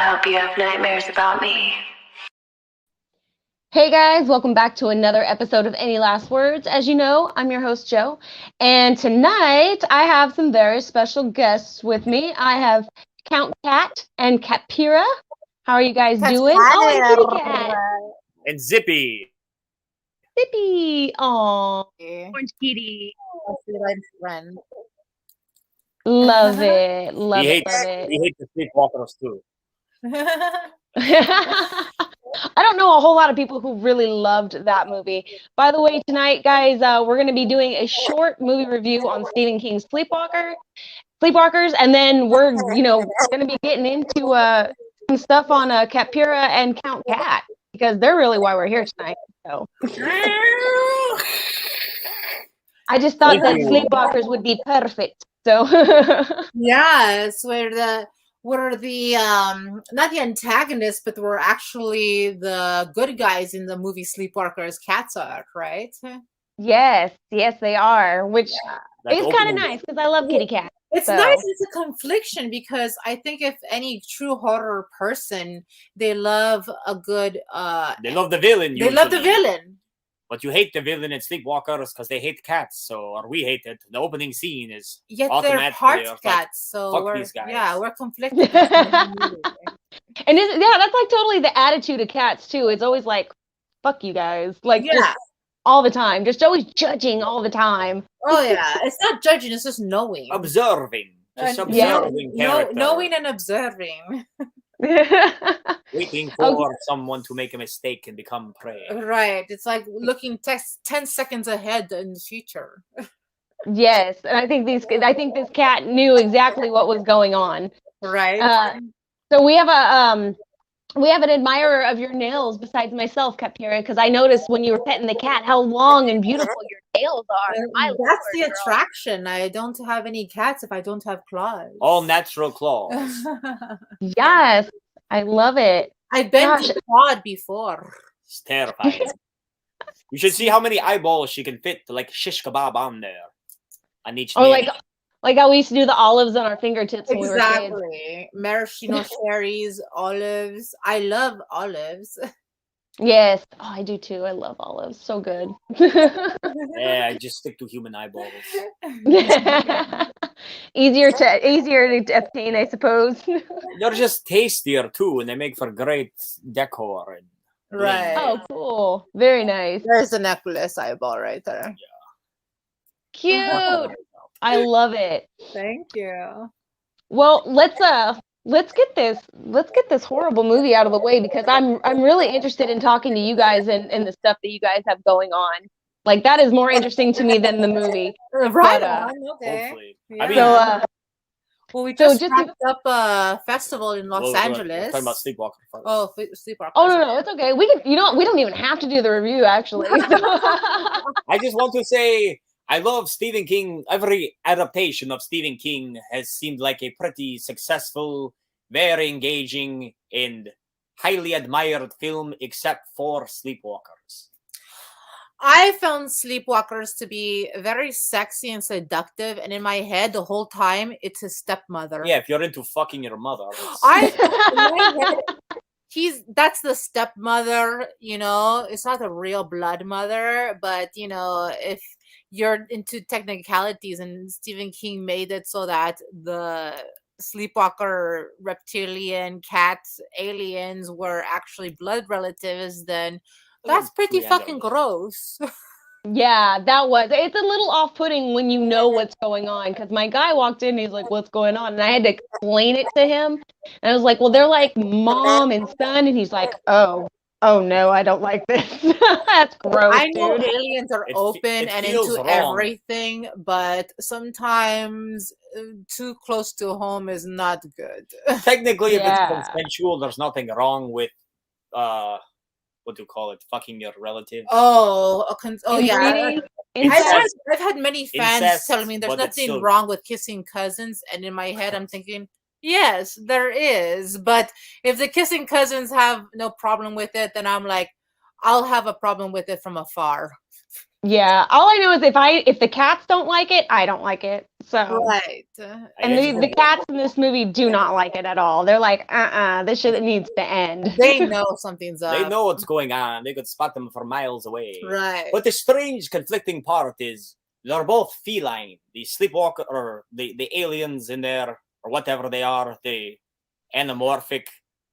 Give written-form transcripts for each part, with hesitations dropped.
hope you have nightmares about me. Hey guys, welcome back to another episode of Any Last Words. As you know, I'm your host, Joe, and tonight I have some very special guests with me. I have Count Cat and Catpira. How are you guys doing? Oh, and Kitty Cat. And Zippy. Zippy. Aw, orange kitty. Friend. Love it. Love He it. hates, Love it. he hates the Sleepwalkers too. I don't know a whole lot of people who really loved that movie. By the way, tonight, guys, we're going to be doing a short movie review on Stephen King's Sleepwalkers, and then we're, going to be getting into some stuff on Catpira and Count Cat because they're really why we're here tonight. So I just thought that Sleepwalkers would be perfect. So yes, we're the not the antagonists, but we're actually the good guys in the movie Sleepwalkers. Cats are, right? yes, they are, which is kind of nice because I love kitty cats. It's nice. It's a confliction because I think if any true horror person, they love a good. They love the villain. They love the villain. But you hate the villain in Sleepwalkers because they hate cats. So, or we hate it. The opening scene is yet they're part cats. So fuck these guys. Yeah, we're conflicted. And that's like totally the attitude of cats too. It's always like, "Fuck you guys," like just all the time, just always judging all the time. Oh yeah, it's not judging; it's just knowing, observing, just observing character, knowing and observing. Waiting for someone to make a mistake and become prey. Right. It's like looking 10 seconds ahead in the future. Yes, and I think this cat knew exactly what was going on. Right. So we have an admirer of your nails besides myself, Catpira, because I noticed when you were petting the cat how long and beautiful your nails are. That's the attraction. I don't have any cats if I don't have claws. All natural claws. Yes, I love it. I've been to quad before. It's terrifying. You should see how many eyeballs she can fit to like shish kebab on there. On each nail. Like how we used to do the olives on our fingertips when we were kids. Exactly. Maraschino cherries, olives. I love olives. Yes. Oh, I do too. I love olives. So good. Yeah, I just stick to human eyeballs. Easier to obtain, I suppose. They're just tastier too, and they make for great decor. Right. Oh, cool. Very nice. There's a necklace eyeball right there. Yeah. Cute. I love it. Thank you. Well, let's get this horrible movie out of the way because I'm really interested in talking to you guys and the stuff that you guys have going on. Like that is more interesting to me than the movie. Right. Okay. Hopefully. Yeah. I mean, well, we just wrapped up a festival in Los Angeles. Talking about Sleepwalker first. Oh, Sleepwalker. Oh no, it's okay. We don't even have to do the review actually. I just want to say I love Stephen King. Every adaptation of Stephen King has seemed like a pretty successful, very engaging, and highly admired film, except for Sleepwalkers. I found Sleepwalkers to be very sexy and seductive, and in my head the whole time it's his stepmother. Yeah, if you're into fucking your mother. That's the stepmother, it's not a real blood mother, but if you're into technicalities, and Stephen King made it so that the sleepwalker reptilian cat aliens were actually blood relatives, then that's pretty fucking gross. Yeah, it's a little off-putting when you know what's going on, because my guy walked in and he's like, "What's going on?" And I had to explain it to him, and I was like, "Well, they're like mom and son," and he's like, "Oh no, I don't like this." That's gross. I know dude. aliens are open and into everything, but sometimes too close to home is not good. Technically, if it's consensual, there's nothing wrong with what do you call it? Fucking your relative. Yeah. I've had many fans tell me there's nothing wrong with kissing cousins, and in my head I'm thinking, yes, there is. But if the kissing cousins have no problem with it, then I'm like, I'll have a problem with it from afar. Yeah. All I know is if the cats don't like it, I don't like it. So Right. and the cats in this movie do not like it at all. They're like, this shit needs to end. They know something's up. They know what's going on. They could spot them from miles away. Right. But the strange, conflicting part is they're both feline. The sleepwalker, or the aliens in there, or whatever they are, the anamorphic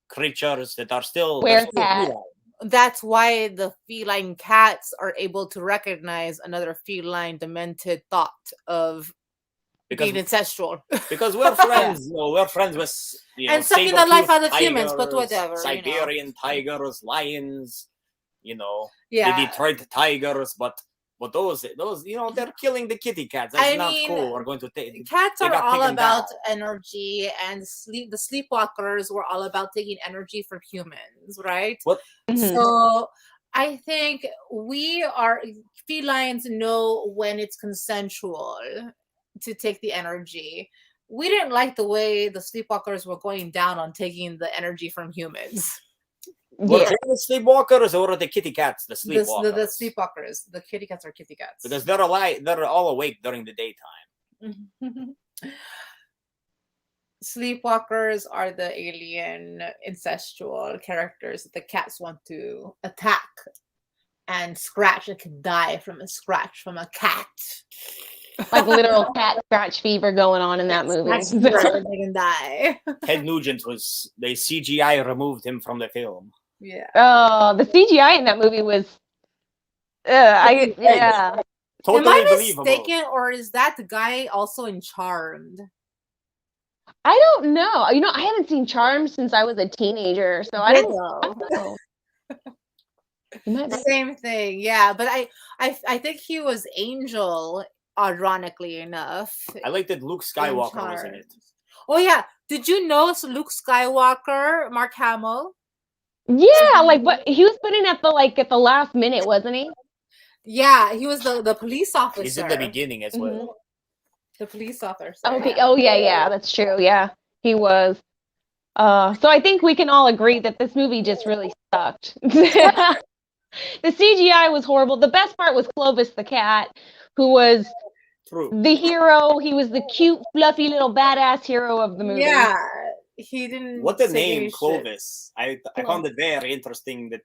creatures that are still Werecat. feline. That's why the feline cats are able to recognize another feline demented thought of being incestual. Because we're friends, we're friends with and sucking the life out of humans, but tigers, whatever. Siberian tigers, lions, the Yeah. Detroit tigers, but those they're killing the kitty cats. That's not cool. We're going to take cats they are got all taken about down. energy, and the sleepwalkers were all about taking energy from humans, right? What? Mhm. So I think felines know when it's consensual to take the energy. We didn't like the way the sleepwalkers were going down on taking the energy from humans. Were Yeah. they the sleepwalkers or the kitty cats? The sleepwalkers. The sleepwalkers. The kitty cats are kitty cats. Because they're alive. They're all awake during the daytime. Sleepwalkers are the alien incestual characters that the cats want to attack and scratch. It can die from a scratch from a cat. Like literal cat scratch fever going on in that movie. Scratch fever, they can die. Ted Nugent they CGI removed him from the film. Yeah. Oh, the CGI in that movie was yeah. Totally Am I believable. mistaken, or is that the guy also in Charmed? I don't know. I haven't seen Charmed since I was a teenager, so I don't know. You might be- Same thing, yeah. But I think he was Angel, ironically enough. I like that Luke Skywalker was in it. Oh yeah, did you know Luke Skywalker, Mark Hamill? Yeah, but he was put in at the last minute, wasn't he? Yeah, he was the police officer. He's in the beginning as well. Mhm. The police officer. Okay. Oh yeah, that's true. Yeah, he was. So I think we can all agree that this movie just really sucked. The CGI was horrible. The best part was Clovis the cat, who was the hero. He was the cute, fluffy little badass hero of the movie. Yeah, he didn't. What the name Clovis? I found it very interesting that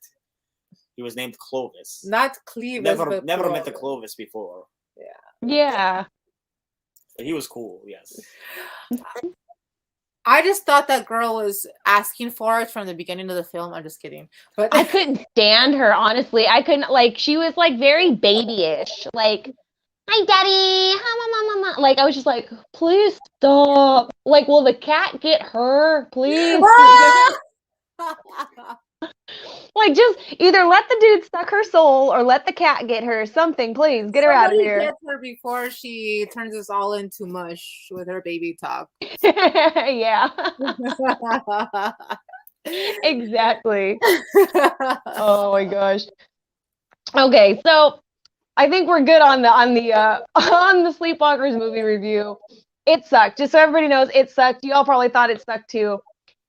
he was named Clovis. Not Clevis. Never met a Clovis before. Yeah. But he was cool. Yes. I just thought that girl was asking for it from the beginning of the film. I'm just kidding. But I couldn't stand her, honestly. I couldn't, she was, very babyish. Like, hi, daddy. Ha, ma. Like, I was just like, please stop. Like, will the cat get her? Please. Like, just either let the dude suck her soul or let the cat get her. Something, please. Get her out of here. Get her before she turns us all into mush with her baby talk. Yeah. Exactly. Oh my gosh. Okay, so I think we're good on the Sleepwalkers movie review. It sucked. Just so everybody knows, it sucked. You all probably thought it sucked too.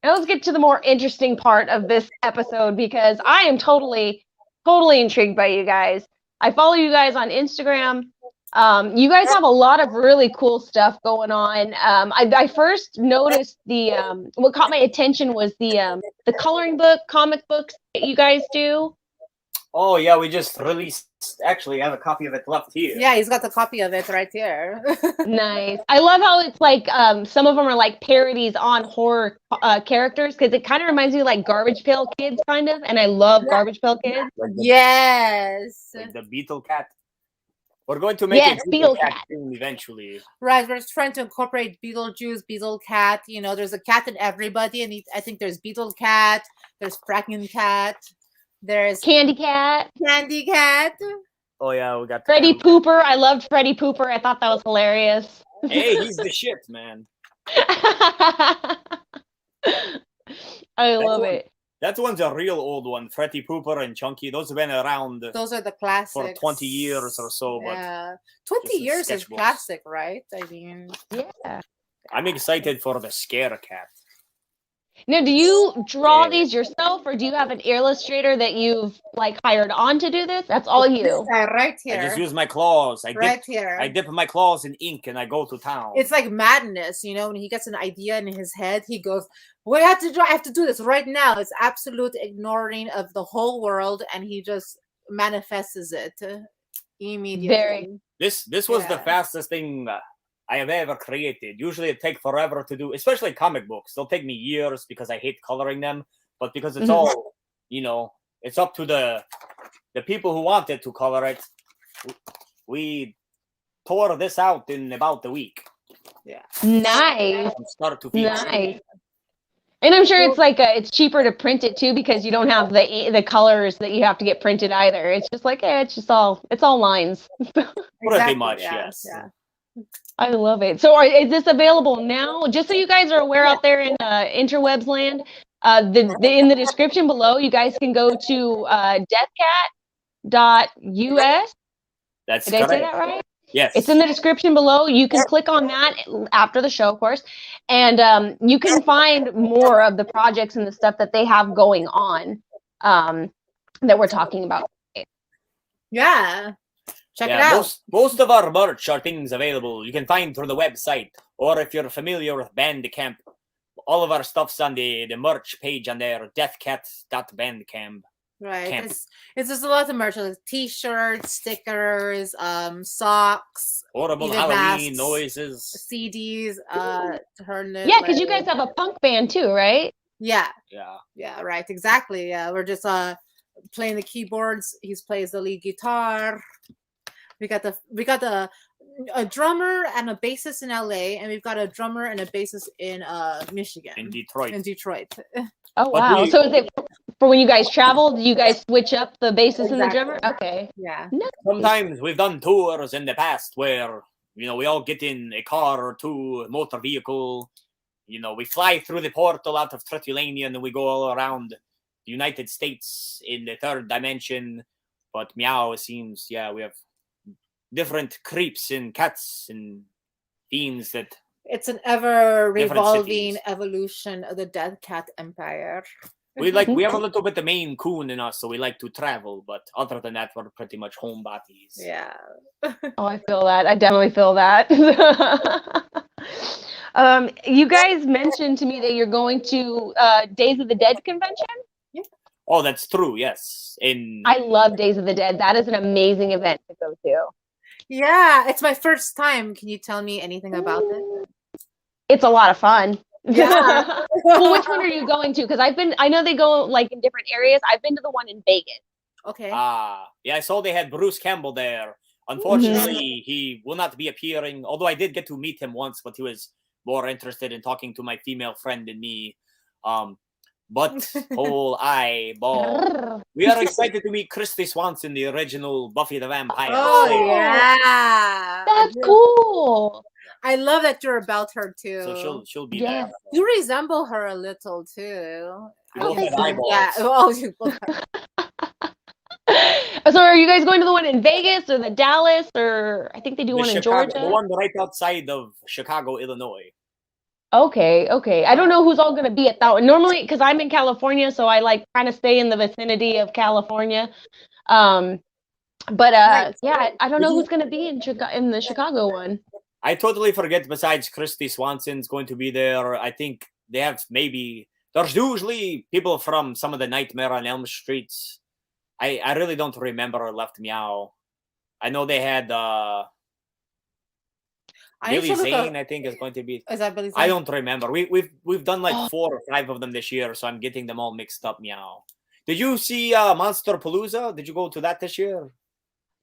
Now let's get to the more interesting part of this episode, because I am totally intrigued by you guys. I follow you guys on Instagram. You guys have a lot of really cool stuff going on. I first noticed what caught my attention was the coloring book, comic books that you guys do. Oh yeah, we just released. Actually, I have a copy of it left here. Yeah, he's got the copy of it right here. Nice. I love how it's some of them are parodies on horror characters, because it kind of reminds me of Garbage Pail Kids, kind of, and I love Garbage Pail Kids. Yes. Like the Beetle Cat. We're going to make a Beetle Cat soon eventually. Right, we're trying to incorporate Beetlejuice, Beetle Cat. There's a cat in everybody, and I think there's Beetle Cat, there's Fracking Cat, there's Candy Cat. Oh yeah, we got Freddy Pooper. I loved Freddy Pooper. I thought that was hilarious. Hey, he's the shit, man. I love it. That one's a real old one. Freddy Pooper and Chunky. Those have been around. Those are the classics. For 20 years or so. Yeah. 20 years is classic, right? I mean, yeah. I'm excited for the Scare Cat. Now, do you draw these yourself, or do you have an illustrator that you've like hired on to do this? That's all This you. guy right I just here. use my claws. Right here. I dip my claws in ink and I go to town. It's like madness, you know, when he gets an idea in his head, he goes, "What I have to do? I have to do this right now." It's absolute ignoring of the whole world, and he just manifests it immediately. Very. This was the Yeah. fastest thing I have ever created. Usually it takes forever to do, especially comic books. They'll take me years because I hate coloring them. But because it's all, you know, it's up to the people who wanted to color it. We tore this out in about a week. Yeah. Nice. From start to finish. Nice. And I'm sure it's like it's cheaper to print it too because you don't have the colors that you have to get printed either. It's just like it's all lines. Pretty much, yes. Yeah. I love it. So is this available now? Just so you guys are aware out there in interwebs land, in the description below, you guys can go to deathcat.us. That's Did I say that right? Yes. It's in the description below. You can click on that after the show, of course, and you can find more of the projects and the stuff that they have going on that we're talking about. Yeah. Check it out. Most of our merch are things available you can find through the website, or if you're familiar with Bandcamp, all of our stuff's on the merch page on there, deathcat.bandcamp. Right. It's just a lot of merch, like t-shirts, stickers, socks, Horrible even Halloween masks, noises. CDs, Yeah, because you guys have a punk band too, right? Yeah. Yeah. Yeah, right. Exactly. Yeah. We're just playing the keyboards. He plays the lead guitar. We got a drummer and a bassist in LA, and we've got a drummer and a bassist in Michigan. In Detroit. Oh wow! So is it for when you guys travel? Do you guys switch up the bassist and the drummer? Okay. Yeah. Nice. Sometimes we've done tours in the past where we all get in a car or two, motor vehicle. We fly through the portal out of Tritulania and then we go all around the United States in the third dimension. But meow, it seems, we have different creeps and cats and fiends that. It's an ever revolving cities. evolution of the Dead Cat Empire. We have a little bit of Maine Coon in us, so we like to travel. But other than that, we're pretty much homebodies. Yeah. Oh, I feel that. I definitely feel that. You guys mentioned to me that you're going to Days of the Dead convention. Yeah. Oh, that's true. Yes. I love Days of the Dead. That is an amazing event to go to. Yeah, it's my first time. Can you tell me anything about it? It's a lot of fun. Yeah. Well, which one are you going to? Because I know they go like in different areas. I've been to the one in Vegas. Okay. Yeah, I saw they had Bruce Campbell there. Unfortunately, he will not be appearing, although I did get to meet him once, but he was more interested in talking to my female friend than me. Butthole eyeball. We are excited to meet Christy Swanson, the original Buffy the Vampire Slayer. Oh, yeah. That's cool. I love that you're about her too. So she'll be there. You resemble her a little too. You both have eyeballs. Yeah. Oh, you both So are you guys going to the one in Vegas or the Dallas, or I think they do one in Georgia? The one right outside of Chicago, Illinois. Okay. I don't know who's all going to be at that one. Normally, because I'm in California, so I like kind of stay in the vicinity of California. Yeah, I don't know who's going to be in the Chicago one. I totally forget. Besides Christy Swanson's going to be there. I think they have there's usually people from some of the Nightmare on Elm Streets. I really don't remember Left Meow. I know they had Billy Zane, I think, is going to be. Is that Billy Zane? I don't remember. We've done like 4 or 5 of them this year, so I'm getting them all mixed up. Meow. Did you see Monster Palooza? Did you go to that this year?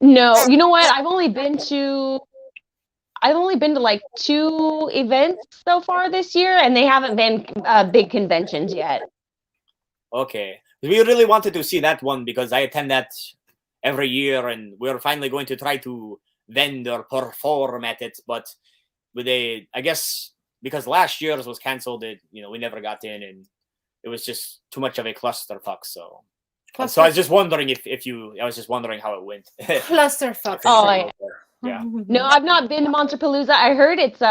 No. You know what? I've only been to like 2 events so far this year, and they haven't been big conventions yet. Okay. We really wanted to see that one because I attend that every year, and we're finally going to try to vend or perform at it. But I guess because last year's was canceled, we never got in, and it was just too much of a clusterfuck. So I was just wondering I was just wondering how it went. Clusterfuck. Oh, yeah. No, I've not been to Monster Palooza. I heard it's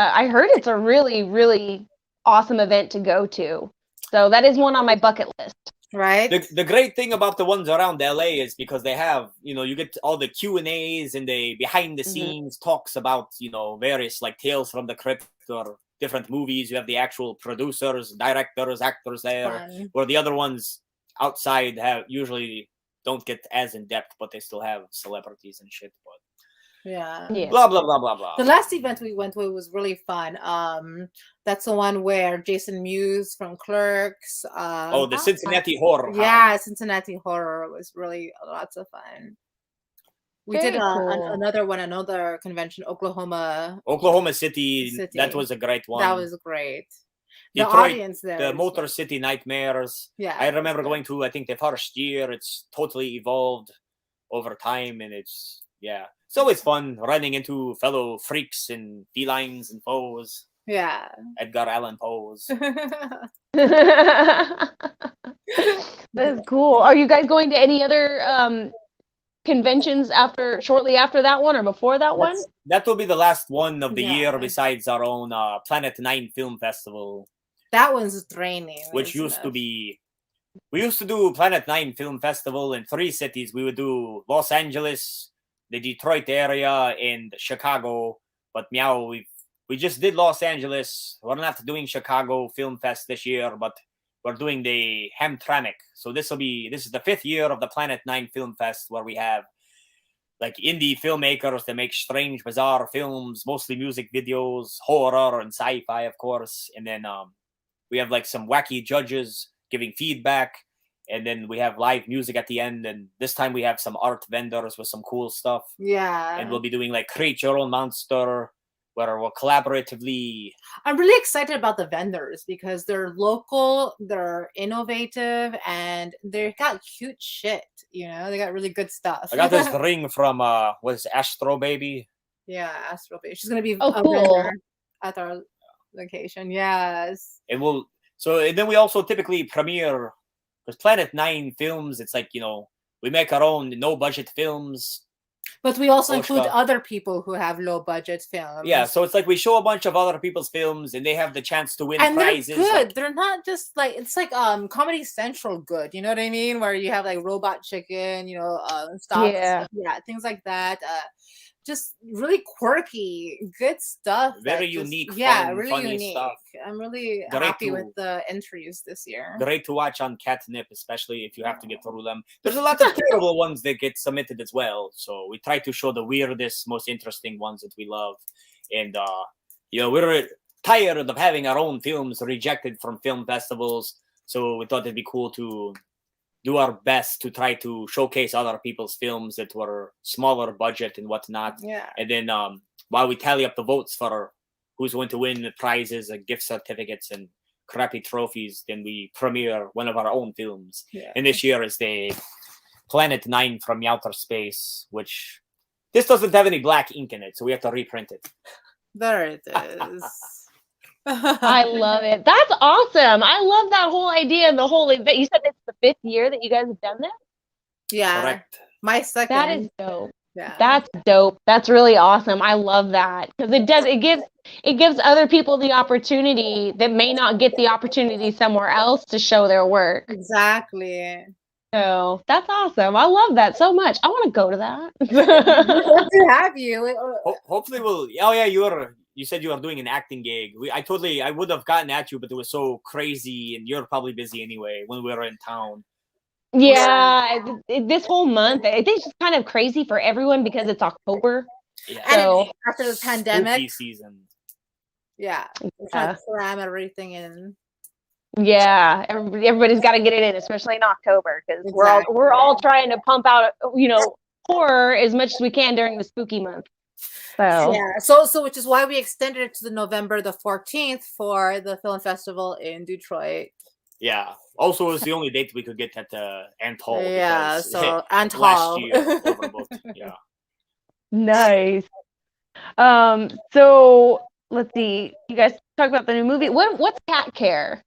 a really, really awesome event to go to. So that is one on my bucket list. Right. The great thing about the ones around LA is because they have, you get all the Q&As and the behind the scenes talks about, various like Tales from the Crypt or different movies. You have the actual producers, directors, actors there, Fun. where the other ones outside usually don't get as in depth, but they still have celebrities and shit. But Yeah. blah blah blah blah blah. The last event we went to was really fun. That's the one where Jason Mewes from Clerks. The Cincinnati Horror. Yeah, Cincinnati Horror was really lots of fun. We Very did cool. another convention, Oklahoma City. City. That was a great one. That was great. The Detroit, audience there. the Motor City Nightmares. Yeah. I remember going to, I think, the first year. It's totally evolved over time, and it's always fun running into fellow freaks and felines and foes. Yeah. Edgar Allan Poe's. That's cool. Are you guys going to any other conventions shortly after that one or before that one? That will be the last one of the Yeah. year besides our own Planet 9 Film Festival. That one's draining. Which used to be... We used to do Planet 9 Film Festival in 3 cities. We would do Los Angeles, the Detroit area, and Chicago. But we just did Los Angeles. We're not doing Chicago Film Fest this year, but we're doing the Hamtramck. So this is the 5th year of the Planet 9 Film Fest, where we have like indie filmmakers that make strange, bizarre films, mostly music videos, horror and sci-fi, of course. And then we have like some wacky judges giving feedback. And then we have live music at the end. And this time we have some art vendors with some cool stuff. Yeah. And we'll be doing like Create Your Own Monster, where we'll collaboratively... I'm really excited about the vendors because they're local, they're innovative, and they got cute shit. They got really good stuff. I got this ring from what is it, Astro Baby? Yeah, Astro Baby. She's gonna be Oh, a cool. vendor at our location. Yes. And then we also typically premiere, because Planet 9 Films, it's like, we make our own no budget films. But we also Or include stuff. other people who have low budget films. Yeah, so it's like we show a bunch of other people's films and they have the chance to win and prizes. they're good. like- They're not just like, it's like Comedy Central good. You know what I mean? Where you have like Robot Chicken, stuff. Yeah. Yeah, things like that. Just really quirky, good stuff. Very that just- unique, Yeah, fun, really funny unique. stuff. I'm really Great happy to- with the entries this year. Great to watch on Catnip, especially if you have to get through them. There's a lot of terrible ones that get submitted as well. So we try to show the weirdest, most interesting ones that we love. And, we're tired of having our own films rejected from film festivals. So we thought it'd be cool to do our best to try to showcase other people's films that were smaller budget and whatnot. Yeah. And then while we tally up the votes for who's going to win the prizes and gift certificates and crappy trophies, then we premiere one of our own films. Yeah. And this year is the Planet 9 from Outer Space, which this doesn't have any black ink in it, so we have to reprint it. There it is. I love it. That's awesome. I love that whole idea and the whole event. You said it's the 5th year that you guys have done this? Yeah. Correct. My second. That is dope. Yeah. That's dope. That's really awesome. I love that because it gives other people the opportunity that may not get the opportunity somewhere else to show their work. Exactly. So that's awesome. I love that so much. I want to go to that. Love to have you. Hopefully we'll... Oh, yeah, you said you were doing an acting gig. I would have gotten at you, but it was so crazy, and you're probably busy anyway when we were in town. Yeah, this whole month, I think it's just kind of crazy for everyone because it's October. Yeah. And So- after the Spooky pandemic, season. yeah, we're trying to cram everything in. Yeah, everybody's got to get it in, especially in October, because Exactly. we're all trying to pump out, horror as much as we can during the spooky month. So Yeah, so which is why we extended it to the November the 14th for the film festival in Detroit. Yeah. Also, it was the only date we could get at the Ant Hall. Yeah, because so Ant last Hall. year overbooked. Yeah. nice. So let's see. You guys talk about the new movie. What's Cat Care?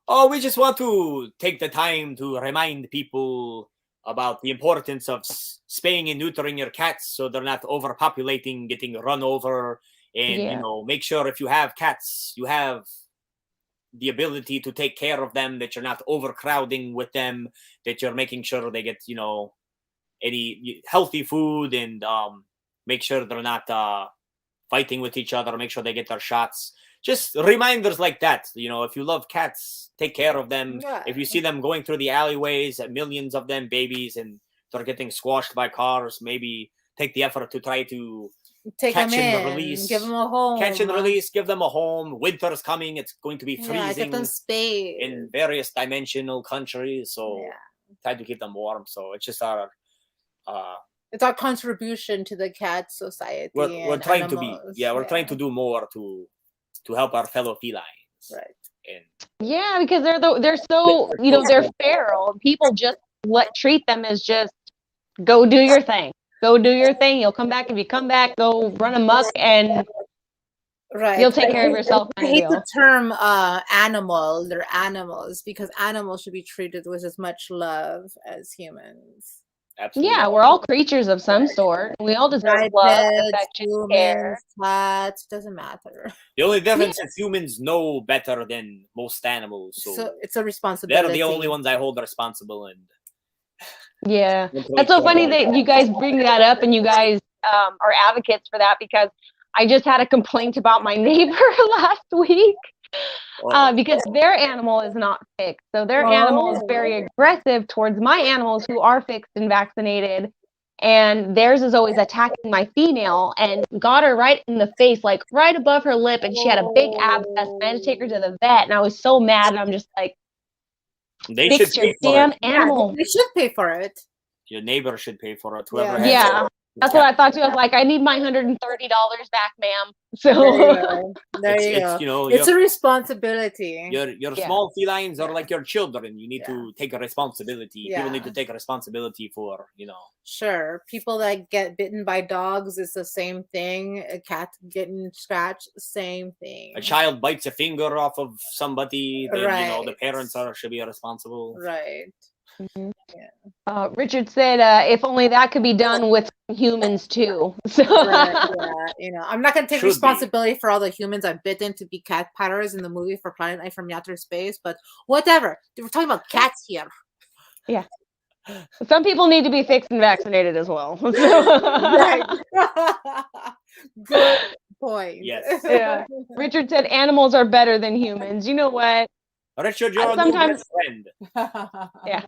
Oh, we just want to take the time to remind people about the importance of spaying and neutering your cats so they're not overpopulating, getting run over, and Yeah. make sure if you have cats, you have the ability to take care of them, that you're not overcrowding with them, that you're making sure they get, any healthy food, and make sure they're not fighting with each other, make sure they get their shots. Just reminders like that. If you love cats, take care of them. Yeah. If you see them going through the alleyways, millions of them, babies, and they're getting squashed by cars, maybe take the effort to try to Take catch them and in, release. give them a home. Catch and release, give them a home. Winter's coming. It's going to be Yeah, freezing get them space. in various dimensional countries. So Yeah. try to keep them warm. So it's just our... It's our contribution to the cat society. we're trying animals. we're trying to do more to help our fellow felines. Right. And Yeah, because they're so they're feral. People just treat them as just go do your thing. Go do your thing. You'll come back. If you come back, go run amok, and Right. you'll take care of yourself. I hate the term animal. They're animals because animals should be treated with as much love as humans. Absolutely. Yeah, we're all creatures of some sort. We all deserve love, affection, care. Cats, doesn't matter. The only difference is humans know better than most animals. So it's a responsibility. they're the only ones I hold responsible. And yeah, that's so funny that you guys bring that up, and you guys are advocates for that, because I just had a complaint about my neighbor last week. Because their animal is not fixed. So their animal is very aggressive towards my animals who are fixed and vaccinated. And theirs is always attacking my female, and got her right in the face, like right above her lip. And she had a big abscess. I had to take her to the vet. And I was so mad. And I'm just like, they fix should your damn animal. They should pay for it. Your neighbor should pay for it. Whoever has yeah. That's what I thought too. I was like, I need my $130 back, ma'am. So there you go. It's a responsibility. Your small felines are like your children. You need to take a responsibility. People need to take a responsibility for, Sure. People that get bitten by dogs, it's the same thing. A cat getting scratched, same thing. A child bites a finger off of somebody, then the parents should be responsible. Right. Mm-hmm. Yeah. Richard said, "If only that could be done with humans too." So, I'm not going to take responsibility for all the humans I've bitten to be cat patters in the movie for Planet Night from Outer Space, but whatever. We're talking about cats here. Yeah. Some people need to be fixed and vaccinated as well. Right. Good point. Yes. Yeah. Richard said, "Animals are better than humans." You know what? Richard, you're a new best friend. Yeah.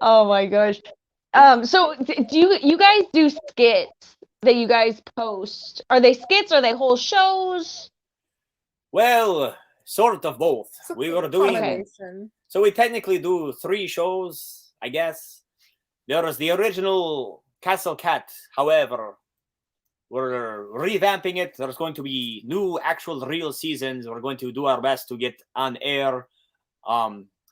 Oh my gosh. So do you guys do skits that you guys post? Are they skits? Are they whole shows? Well, sort of both. We were doing so we technically do 3 shows, I guess. There is the original Castle Cat, however, we're revamping it. There's going to be new actual real seasons. We're going to do our best to get on air.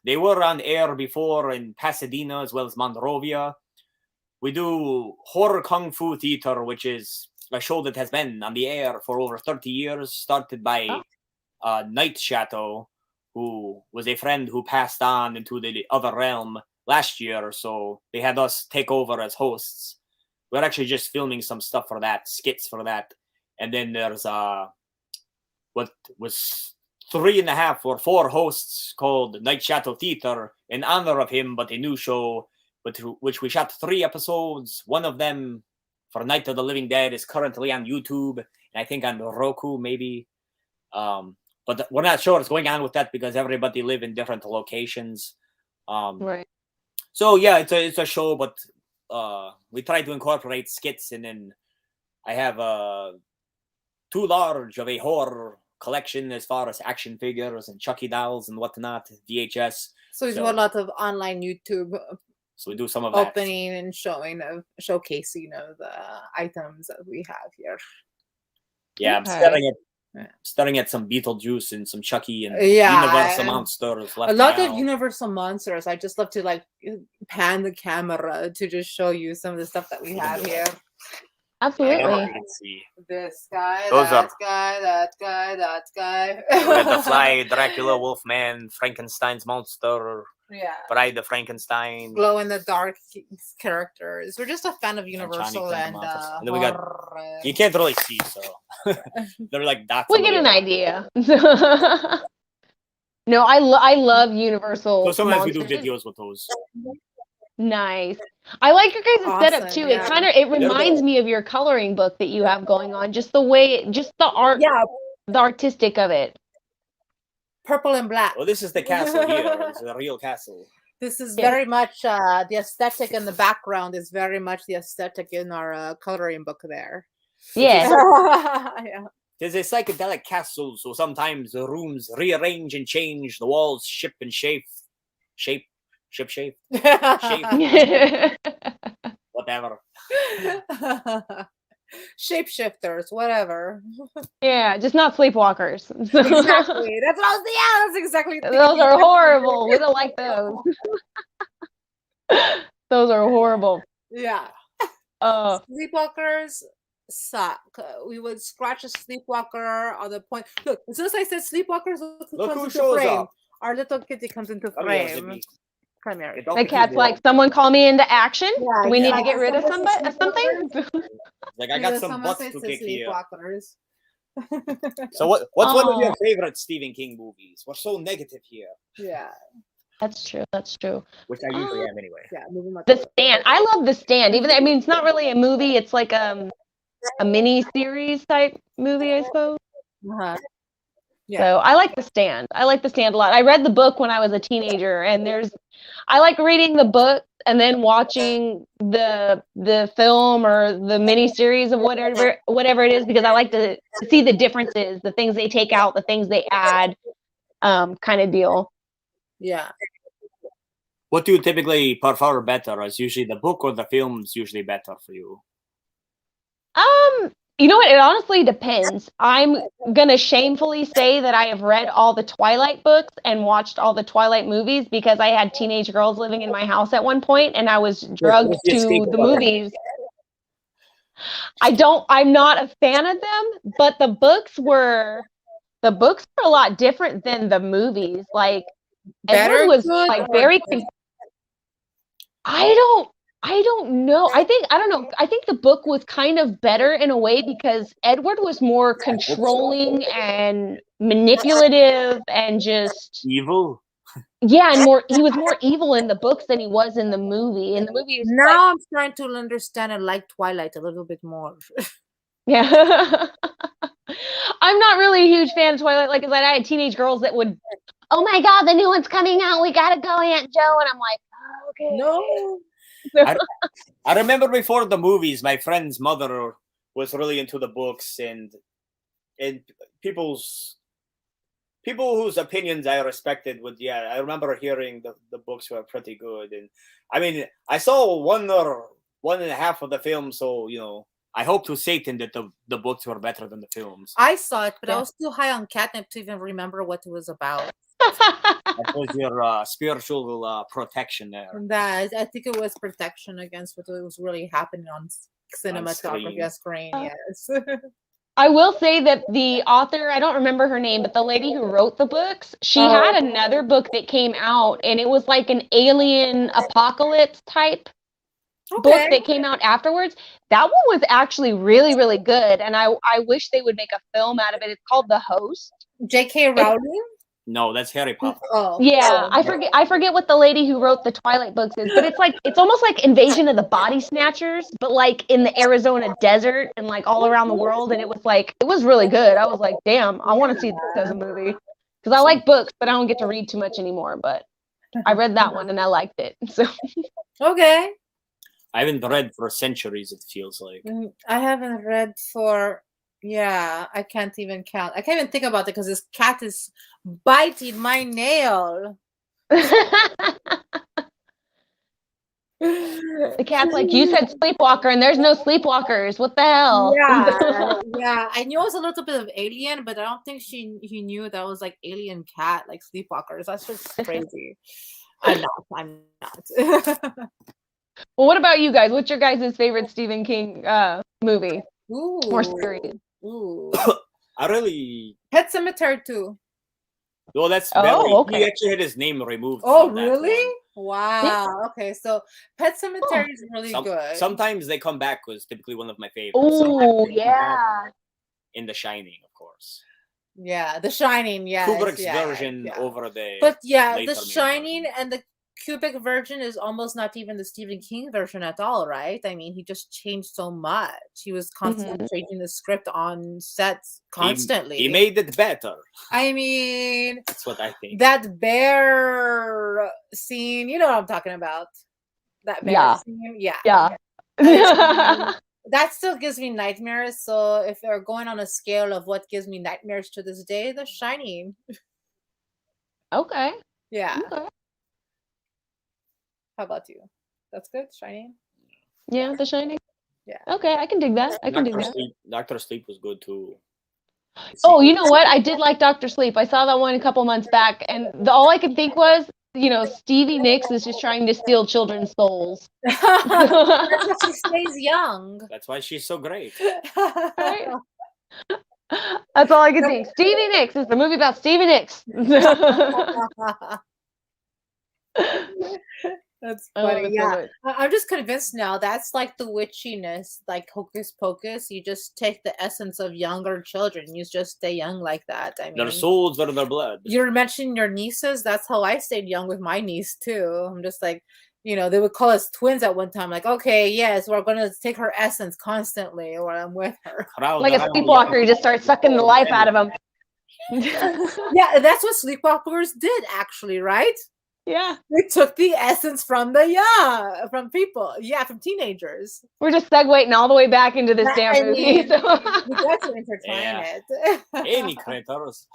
They were on air before in Pasadena as well as Monrovia. We do Horror Kung Fu Theater, which is a show that has been on the air for over 30 years, started by Night Shadow, who was a friend who passed on into the other realm last year. So they had us take over as hosts. We're actually just filming some stuff for that, skits for that. And then there's what was 3.5 or 4 hosts called Night Shadow Theater in honor of him, but a new show, which we shot 3 episodes. One of them for Night of the Living Dead is currently on YouTube, and I think on Roku maybe. But we're not sure what's going on with that because everybody live in different locations. Right. So yeah, it's a show, but we try to incorporate skits, and then I have too large of a horror collection as far as action figures and Chucky dolls and whatnot, VHS. So we do a lot of online YouTube. So we do some of opening and showcasing of the items that we have here. Yeah, okay. I'm staring at some Beetlejuice and some Chucky and Universal monsters. A lot of Universal monsters. I just love to pan the camera to just show you some of the stuff that we have here. Absolutely. You can see. This guy, Those that are- guy, that guy, that guy. We got the Fly, Dracula, Wolfman, Frankenstein's monster, Yeah. Bride the Frankenstein. Glow in the dark characters. We're just a fan of Johnny Universal and Phantom And then we got- horror. You can't really see, so they're like dots. We on the get an wall. idea. No, I love Universal So sometimes we monsters. do videos with those. Nice. I like your guys' setup Awesome, too. yeah. It reminds me of your coloring book that you have going on. Just the way, just the art, Yeah, the artistic of it. purple and black. Well, this is the castle here. It's a real castle. This is Yeah. very much the aesthetic in the background is very much the aesthetic in our coloring book there. Yeah. Yeah. It's a psychedelic castle, so sometimes the rooms rearrange and change. The walls ship and shape, whatever. Shapeshifters, whatever. Yeah, just not sleepwalkers. Exactly. That's what I was. Yeah, that's exactly. Those are horrible. We don't like those. Those are horrible. Yeah. Sleepwalkers suck. We would scratch a sleepwalker on the point. Look, as soon as I said sleepwalkers, look who Look comes who into shows frame. up. Our little kitty comes into Come here, frame. Sydney. Come here. Don't The be cat's too like, loud. someone call me into action. Yeah, Do we need yeah. to get rid of Someone says something? Like I got some Someone butts says to to kick here. sleepwalkers. So what's one of your Oh. favorite Stephen King movies? We're so negative here, Yeah. That's true. That's true. which I usually am anyway. Yeah. Moving on. The Stand. I love The Stand. Even though, I mean, it's not really a movie. It's like a mini series type movie, I suppose. Uh-huh. Yeah. So I like The Stand. I like The Stand a lot. I read the book when I was a teenager, and I like reading the book and then watching the film or the mini series of whatever it is, because I like to see the differences, the things they take out, the things they add, kind of deal. Yeah. What do you typically prefer better? Is usually the book or the film's usually better for you? You know what? It honestly depends. I'm gonna shamefully say that I have read all the Twilight books and watched all the Twilight movies because I had teenage girls living in my house at one point, and I was drugged What's the to escape the button? movies. I'm not a fan of them, but the books were a lot different than the movies. Like Better Edward was good like or very. good? I don't know. I don't know. I think the book was kind of better in a way because Edward was more controlling and manipulative and just Evil? yeah, and he was more evil in the books than he was in the movie. In the movie, it's like, Now I'm starting to understand and like Twilight a little bit more. yeah. I'm not really a huge fan of Twilight. Like I said, I had teenage girls that would, oh my God, the new one's coming out. We gotta go, Aunt Jo. And I'm like, oh, okay. No. I remember before the movies, my friend's mother was really into the books and people whose opinions I respected would, yeah, I remember hearing the books were pretty good. And I mean, I saw one and a half of the film, so, you know, I hope to Satan that the books were better than the films. I saw it, but I Yeah. was too high on catnip to even remember what it was about. That was your spiritual protection there. And that I think it was protection against what was really happening on cinematography screen. screen. Yes. I will say that the author, I don't remember her name, but the lady who wrote the books, she had another book that came out, and it was like an alien apocalypse type book that came out afterwards. That one was actually really, really good, and I wish they would make a film out of it. It's called The Host. J.K. Rowling. No, that's Harry Potter. Oh, Yeah, I forget what the lady who wrote the Twilight books is, but it's almost like Invasion of the Body Snatchers, but like in the Arizona desert and like all around the world, and it was really good. I was like, damn, I want to see this as a movie because I like books, but I don't get to read too much anymore. But I read that one and I liked it. So Okay. I haven't read for centuries, it feels like. I haven't read for. Yeah, I can't even count. I can't even think about it because this cat is biting my nail. the cat's like, you said sleepwalker, and there's no sleepwalkers. What the hell? Yeah, yeah. I knew it was a little bit of alien, but I don't think he knew that was like alien cat, like sleepwalkers. That's just crazy. I'm not. Well, what about you guys? What's your guys' favorite Stephen King movie Ooh. or series. Ooh. I really. Pet Cemetery 2. Well, that's Oh, very. okay. He actually had his name removed. Oh, from that really? one. Wow. Okay, so Pet Cemetery is really good. Sometimes they come back was typically one of my favorites. Oh, yeah. In The Shining, of course. Yeah, The Shining. Yeah, Kubrick's version over the. But yeah, later The made Shining version. and the Kubrick version is almost not even the Stephen King version at all, right? I mean, he just changed so much. He was constantly changing the script on sets constantly. He made it better. I mean, That's what I think. that bear scene, you know what I'm talking about? That bear scene, yeah. That still gives me nightmares. So if they're going on a scale of what gives me nightmares to this day, The Shining. Okay. Yeah. Okay. How about you? That's good, Shining? Yeah, The Shining. Yeah. Okay, I can dig that. I can dig that. Dr. Sleep was good too. Oh, you know what? I did like Dr. Sleep. I saw that one a couple months back, and all I could think was, Stevie Nicks is just trying to steal children's souls. That's why she stays young. That's why she's so great. Right? That's all I could think. Stevie Nicks is the movie about Stevie Nicks. That's funny. Yeah. I'm just convinced now that's like the witchiness, like Hocus Pocus. You just take the essence of younger children. You just stay young like that. I mean, their souls are their blood. You're mentioning your nieces. That's how I stayed young with my niece too. I'm just like, they would call us twins at one time. Like, okay, yes, we're going to take her essence constantly while I'm with her. Like a sleepwalker, you just start sucking the life out of them. Yeah, that's what Sleepwalkers did actually, right? Yeah. They took the essence from from people. Yeah, from teenagers. We're just segueing all the way back into this damn movie. We got to entertain it. Any critters.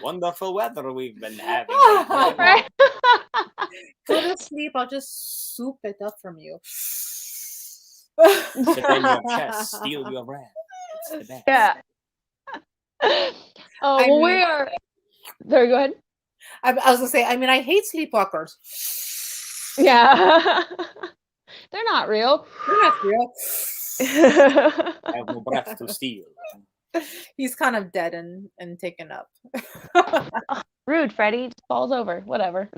Wonderful weather we've been having. Right? Go to sleep. I'll just soup it up from you. Sit on your chest, steal your breath. It's the best. Yeah. We are. Sorry, go ahead. I was gonna say. I mean, I hate Sleepwalkers. Yeah. They're not real. They're not real. I have no breath to steal. He's kind of dead and taken up. Rude, Freddy. Just falls over. Whatever.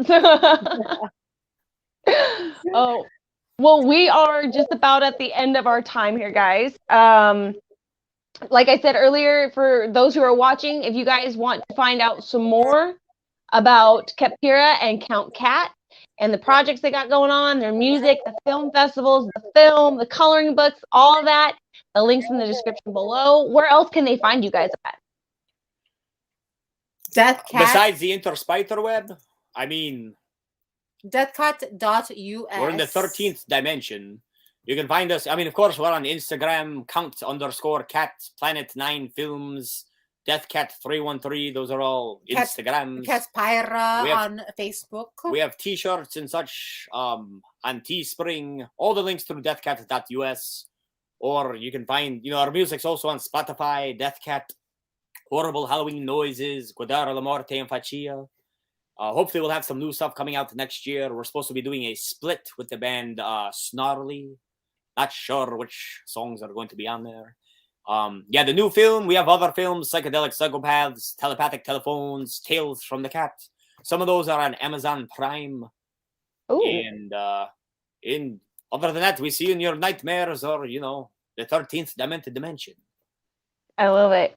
We are just about at the end of our time here, guys. Like I said earlier, for those who are watching, if you guys want to find out some more about Catpira and Count Cat and the projects they got going on, their music, the film festivals, the film, the coloring books, all of that, the links in the description below. Where else can they find you guys at? Death Cat. Besides the interspiderweb, I mean, deathcat.us. We're in the 13th dimension. You can find us. I mean, of course, we're on Instagram, Count_Cat, Planet 9 Films, DeathCat313. Those are all Instagrams. Catpira on Facebook. We have T-shirts and such on Teespring. All the links through deathcat.us. Or you can find, our music's also on Spotify, Deathcat, Horrible Halloween Noises, Guardare la Morte in Faccia. Hopefully we'll have some new stuff coming out next year. We're supposed to be doing a split with the band Snarly. Not sure which songs are going to be on there. The new film. We have other films, Psychedelic Psychopaths, Telepathic Telephones, Tales from the Cat. Some of those are on Amazon Prime. Ooh. And other than that, we see you in your nightmares or, the 13th demented dimension. I love it.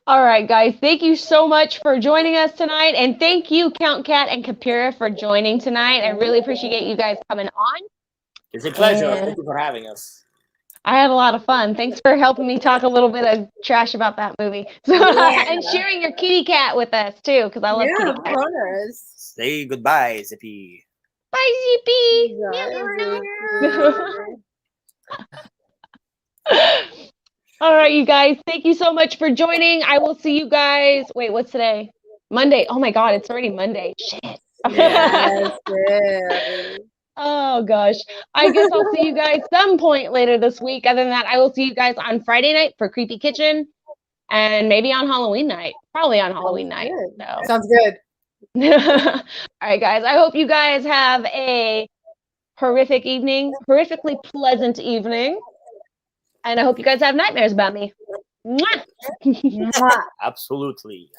All right, guys. Thank you so much for joining us tonight. And thank you, Count Cat and Catpira, for joining tonight. I really appreciate you guys coming on. It's a pleasure. Thank you for having us. I had a lot of fun. Thanks for helping me talk a little bit of trash about that movie. And sharing your kitty cat with us, too, because I love kitty cats. Of course. Say goodbye, Zippy. Bye, Zippy. All right, you guys. Thank you so much for joining. I will see you guys. Wait, what's today? Monday. Oh, my God. It's already Monday. Shit. Yes, Oh, gosh. I guess I'll see you guys some point later this week. Other than that, I will see you guys on Friday night for Creepy Kitchen and maybe on Halloween night. Probably on Halloween night. So. Sounds good. All right, guys. I hope you guys have a horrifically pleasant evening. And I hope you guys have nightmares about me. Mwah! Mwah. Absolutely.